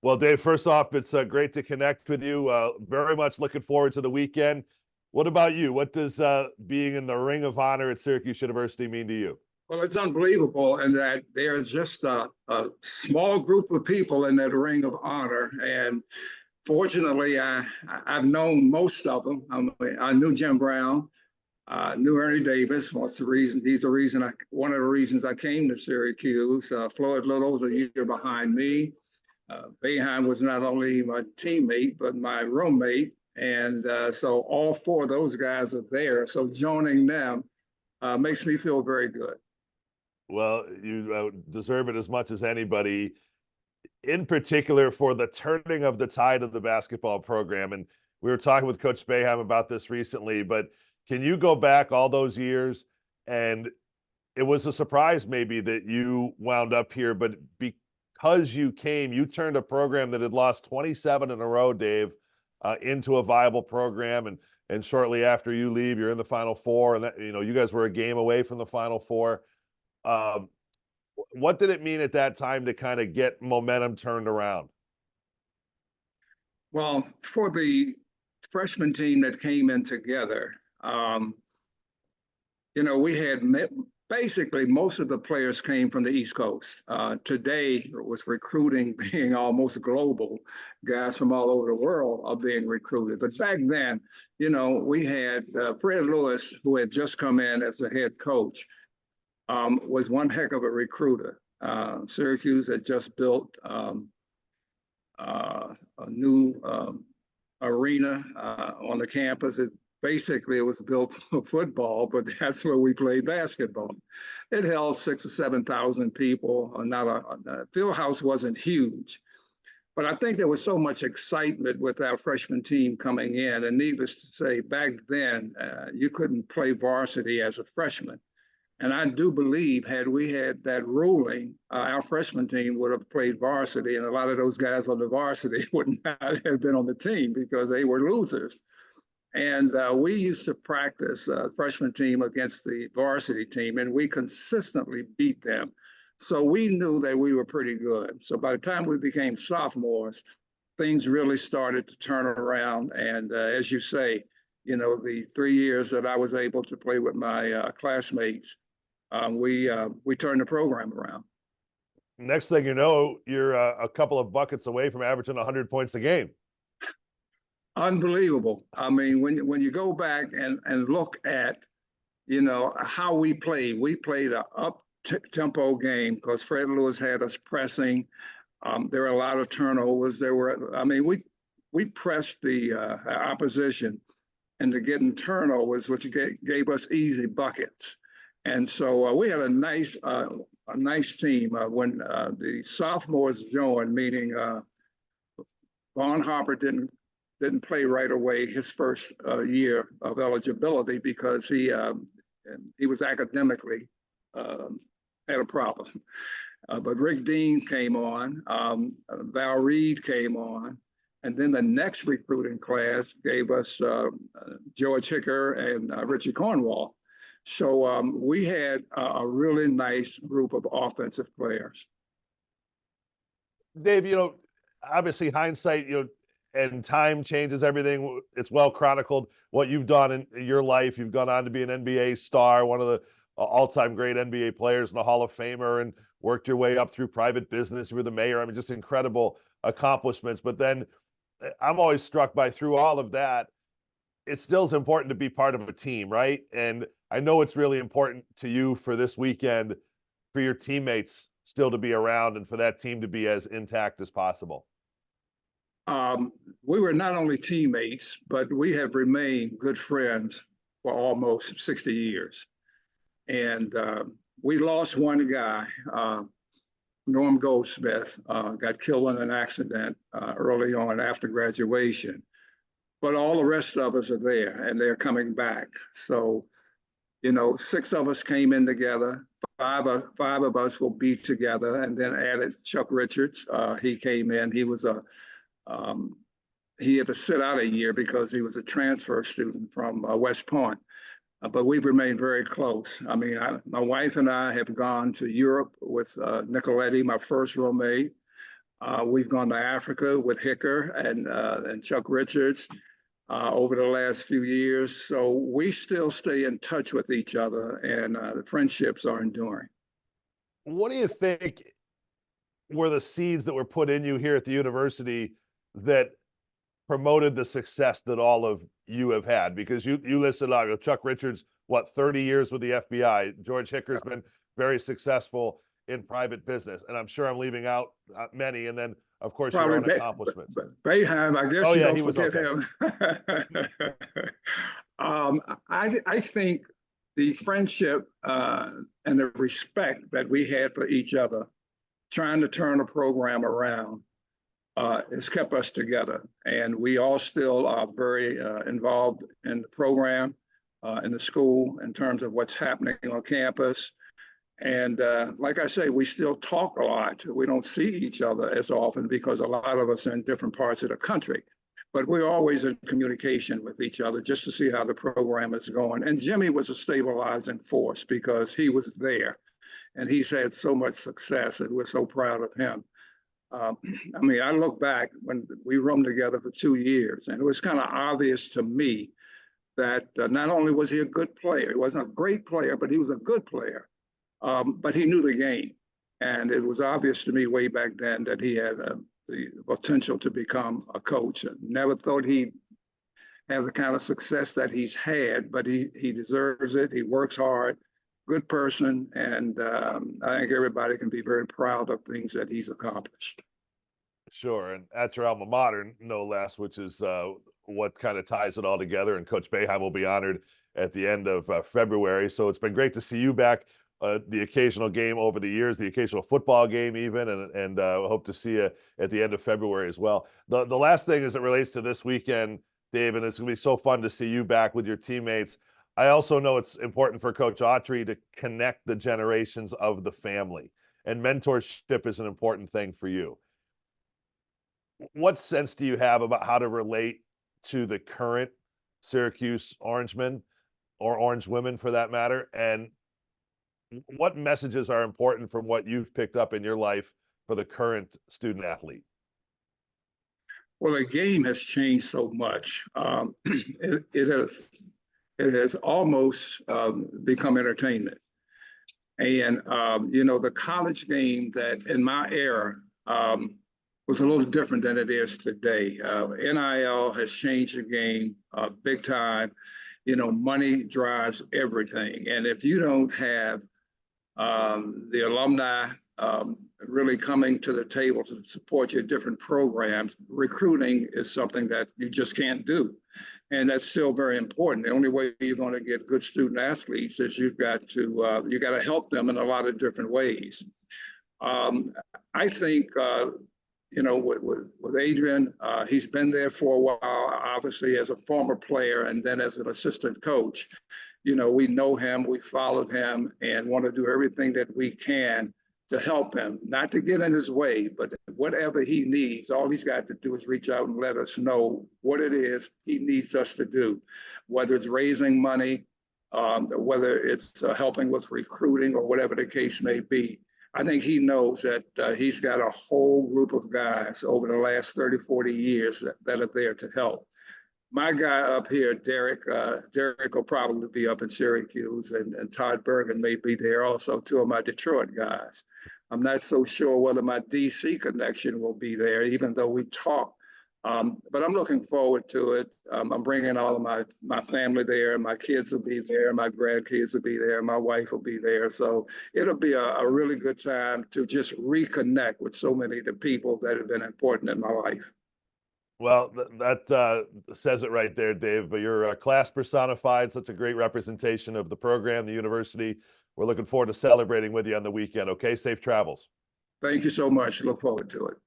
Well, Dave, first off, it's great to connect with you. Very much looking forward to the weekend. What about you? What does being in the Ring of Honor at Syracuse University mean to you? Well, it's unbelievable in that there's just a small group of people in that Ring of Honor. And fortunately, I've known most of them. I knew Jim Brown, knew Ernie Davis. What's the reason? He's the reason one of the reasons I came to Syracuse. Floyd Little was a year behind me. Boeheim was not only my teammate, but my roommate. And so all four of those guys are there. So joining them makes me feel very good. Well, you deserve it as much as anybody, in particular for the turning of the tide of the basketball program. And we were talking with Coach Boeheim about this recently, but can you go back all those years? And it was a surprise maybe that you wound up here, but because you came, you turned a program that had lost 27 in a row, Dave, into a viable program. And shortly after you leave, you're in the Final Four, and that, you guys were a game away from the Final Four. What did it mean at that time to kind of get momentum turned around? Well, for the freshman team that came in together, we had basically most of the players came from the East Coast. Today, with recruiting being almost global, guys from all over the world are being recruited. But back then, we had Fred Lewis, who had just come in as a head coach, was one heck of a recruiter. Syracuse had just built a new arena on the campus. Basically, it was built for football, but that's where we played basketball. It held 6,000 or 7,000 people. The field house wasn't huge, but I think there was so much excitement with our freshman team coming in. And needless to say, back then, you couldn't play varsity as a freshman. And I do believe, had we had that ruling, our freshman team would have played varsity, and a lot of those guys on the varsity would not have been on the team because they were losers. And we used to practice freshman team against the varsity team, and we consistently beat them. So we knew that we were pretty good. So by the time we became sophomores, things really started to turn around. And as you say, the 3 years that I was able to play with my classmates, we turned the program around. Next thing you know, you're a couple of buckets away from averaging 100 points a game. Unbelievable. I mean, when you go back and look at, how we played an up-tempo game because Fred Lewis had us pressing. There were a lot of turnovers. We pressed the opposition into getting turnovers, which gave us easy buckets. And so we had a nice team. When the sophomores joined, meaning Vaughn Harper didn't play right away his first year of eligibility because he was academically had a problem. But Rick Dean came on, Val Reed came on, and then the next recruiting class gave us George Hicker and Richie Cornwall. So we had a really nice group of offensive players. Dave, obviously hindsight, and time changes everything. It's well chronicled what you've done in your life. You've gone on to be an NBA star, one of the all-time great NBA players and a Hall of Famer, and worked your way up through private business. You were the mayor. I mean, just incredible accomplishments. But then I'm always struck by, through all of that, it still is important to be part of a team, right? And I know it's really important to you for this weekend, for your teammates still to be around and for that team to be as intact as possible. We were not only teammates, but we have remained good friends for almost 60 years. And we lost one guy, Norm Goldsmith, got killed in an accident early on after graduation. But all the rest of us are there, and they're coming back. So, 6 of us came in together. Five of us will be together, and then added Chuck Richards. He came in. He had to sit out a year because he was a transfer student from West Point. But we've remained very close. I mean, my wife and I have gone to Europe with Nicoletti, my first roommate. We've gone to Africa with Hicker and Chuck Richards over the last few years. So we still stay in touch with each other, and the friendships are enduring. What do you think were the seeds that were put in you here at the university that promoted the success that all of you have had? Because you listed out Chuck Richards, what, 30 years with the FBI. George Hicker's been very successful in private business, and I'm sure I'm leaving out many. And then, of course, your own accomplishments. Bayheim, I guess oh, you yeah, don't he forget was okay. him. I think the friendship and the respect that we had for each other, trying to turn a program around, has kept us together. And we all still are very involved in the program, in the school, in terms of what's happening on campus. And like I say, we still talk a lot. We don't see each other as often because a lot of us are in different parts of the country. But we're always in communication with each other just to see how the program is going. And Jimmy was a stabilizing force because he was there. And he's had so much success, and we're so proud of him. I mean, I look back when we roomed together for 2 years, and it was kind of obvious to me that not only was he a good player, he wasn't a great player, but he was a good player. But he knew the game. And it was obvious to me way back then that he had the potential to become a coach. I never thought he'd have the kind of success that he's had, but he deserves it. He works hard, good person. And I think everybody can be very proud of things that he's accomplished. Sure. And at your alma mater, no less, which is what kind of ties it all together. And Coach Boeheim will be honored at the end of February. So it's been great to see you back. The occasional game over the years, the occasional football game even, and hope to see you at the end of February as well. The last thing as it relates to this weekend, Dave, and it's going to be so fun to see you back with your teammates. I also know it's important for Coach Autry to connect the generations of the family, and mentorship is an important thing for you. What sense do you have about how to relate to the current Syracuse Orangemen or Orange women for that matter? And what messages are important from what you've picked up in your life for the current student athlete? Well, the game has changed so much. It has almost become entertainment. And, the college game that in my era was a little different than it is today. NIL has changed the game big time. Money drives everything. And if you don't have the alumni really coming to the table to support your different programs, recruiting is something that you just can't do. And that's still very important. The only way you're going to get good student athletes is you've got to help them in a lot of different ways. I think with Adrian, he's been there for a while, obviously as a former player and then as an assistant coach. We know him, we followed him, and want to do everything that we can to help him, not to get in his way, but whatever he needs, all he's got to do is reach out and let us know what it is he needs us to do, whether it's raising money, whether it's helping with recruiting or whatever the case may be. I think he knows that he's got a whole group of guys over the last 30, 40 years that are there to help. My guy up here, Derek will probably be up in Syracuse, and Todd Bergen may be there also, two of my Detroit guys. I'm not so sure whether my DC connection will be there, even though we talk. But I'm looking forward to it. I'm bringing all of my family there. My kids will be there. My grandkids will be there. My wife will be there. So it'll be a really good time to just reconnect with so many of the people that have been important in my life. Well, that says it right there, Dave. But you're class personified, such a great representation of the program, the university. We're looking forward to celebrating with you on the weekend. Okay, safe travels. Thank you so much. Look forward to it.